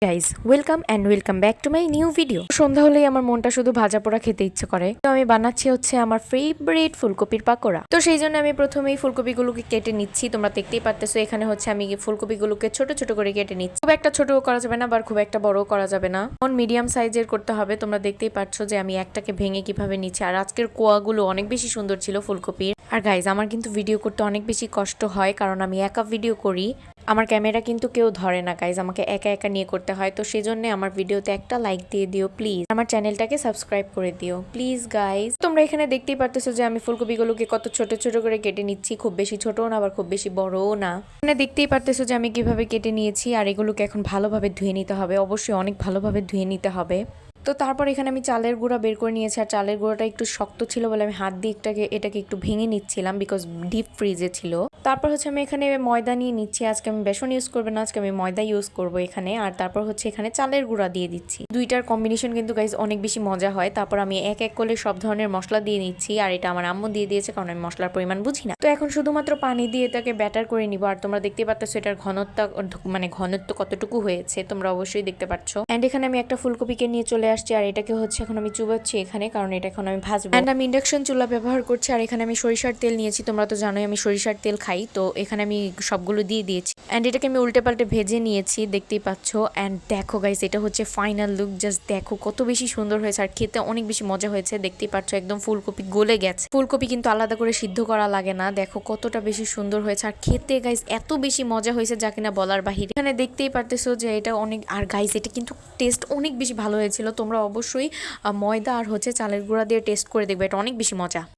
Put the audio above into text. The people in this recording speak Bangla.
Guys welcome back to my new video. সন্ধ্যা হলেই আমার মনটা শুধু ভাজা পোড়া খেতে ইচ্ছে করে, তো আমি বানাচ্ছি হচ্ছে আমার ফেভারিট ফুলকপির পাকোড়া। তো সেই জন্য আমি প্রথমেই ফুলকপিগুলোকে কেটে নিচ্ছি। তোমরা দেখতেই পারতেছো এখানে হচ্ছে আমি ফুলকপিগুলোকে ছোট ছোট করে কেটে নিচ্ছি। খুব একটা ছোট করা যাবে না, আবার খুব একটা বড় করা যাবে না, মিডিয়াম সাইজের করতে হবে। তোমরা দেখতেই পাচ্ছ যে আমি একটাকে ভেঙে কিভাবে নিচ্ছি। আর আজকের কোয়াগুলো অনেক বেশি সুন্দর ছিল ফুলকপির। আর গাইজ আমার কিন্তু ভিডিও করতে অনেক বেশি কষ্ট হয়, কারণ আমি একা ভিডিও করি। আমার ক্যামেরা কিন্তু কেউ ধরে না গাইজ, আমাকে একা একা নিয়ে করতে হয়। তো সেই জন্য আমার ভিডিওতে একটা লাইক দিয়ে দিও প্লিজ, আমার চ্যানেলটাকে সাবস্ক্রাইব করে দিও প্লিজ গাইজ। তোমরা এখানে দেখতেই পারতেছো যে আমি ফুলকপিগুলোকে কত ছোট ছোট করে কেটে নিচ্ছি, খুব বেশি ছোটও না আবার খুব বেশি বড়ও না। এখানে দেখতেই পারতেছো যে আমি কিভাবে কেটে নিয়েছি। আর এগুলোকে এখন ভালোভাবে ধুয়ে নিতে হবে, অবশ্যই অনেক ভালোভাবে ধুয়ে নিতে হবে। তো তারপর এখানে আমি চালের গুঁড়া বের করে নিয়েছি। আর চালের গুঁড়াটা একটু শক্ত ছিল বলে আমি হাত দিয়ে এটাকে একটু ভেঙে নিচ্ছিলাম, বিকজ ডিপ ফ্রিজে ছিল। তারপর হচ্ছে আমি এখানে ময়দা নিয়ে নিচ্ছি। আজকে আমি বেসন ইউজ করবো না, আজকে আমি ময়দা ইউজ করবো এখানে। আর তারপর হচ্ছে এখানে চালের গুঁড়া দিয়ে দিচ্ছি। দুইটার কম্বিনেশন কিন্তু গাইজ অনেক বেশি মজা হয়। তারপর আমি এক এক করে সব ধরনের মশলা দিয়ে নিচ্ছি। আর এটা আমার আম্মু দিয়ে দিয়েছে, কারণ আমি মশলার পরিমাণ বুঝি না। তো এখন শুধুমাত্র পানি দিয়ে এটাকে ব্যাটার করে নিব। আর তোমরা দেখতে পাচ্ছ এটার ঘনত্ব কতটুকু হয়েছে, তোমরা অবশ্যই দেখতে পাচ্ছ। এন্ড এখানে আমি একটা ফুলকপিকে নিয়ে চলে আসছি। আর এটাকে হচ্ছে এখন আমি চুবাচ্ছি এখানে, কারণ এটা এখন আমি ভাজবো। এন্ড আমি ইন্ডাকশন চুলা ব্যবহার করছি। আর এখানে আমি সরিষার তেল নিয়েছি, তোমরা তো জানোই আমি সরিষার তেল খাই। তো এখানে আমি সবগুলো দিয়ে দিয়েছি। এন্ড এটাকে আমি উল্টে পাল্টে ভেজে নিয়েছি, দেখতেই পাচ্ছ। এন্ড দেখো গাইস, এটা হচ্ছে ফাইনাল লুক। জাস্ট দেখো কত বেশি সুন্দর হয়েছে, আর খেতে অনেক বেশি মজা হয়েছে। দেখতেই পাচ্ছ একদম ফুলকপি গলে গেছে। ফুলকপি কিন্তু আলাদা করে সিদ্ধ করা লাগে না। দেখো কতটা বেশি সুন্দর হয়েছে, আর খেতে গাইস এত বেশি মজা হয়েছে যা কিনা বলার বাহিরে। এখানে দেখতেই পারতেছো যে এটা অনেক, আর গাইস এটা কিন্তু টেস্ট অনেক বেশি ভালো হয়েছিল। তোমরা অবশ্যই ময়দা আর হচ্ছে চালের গুঁড়া দিয়ে টেস্ট করে দেখবে, এটা অনেক বেশি মজা।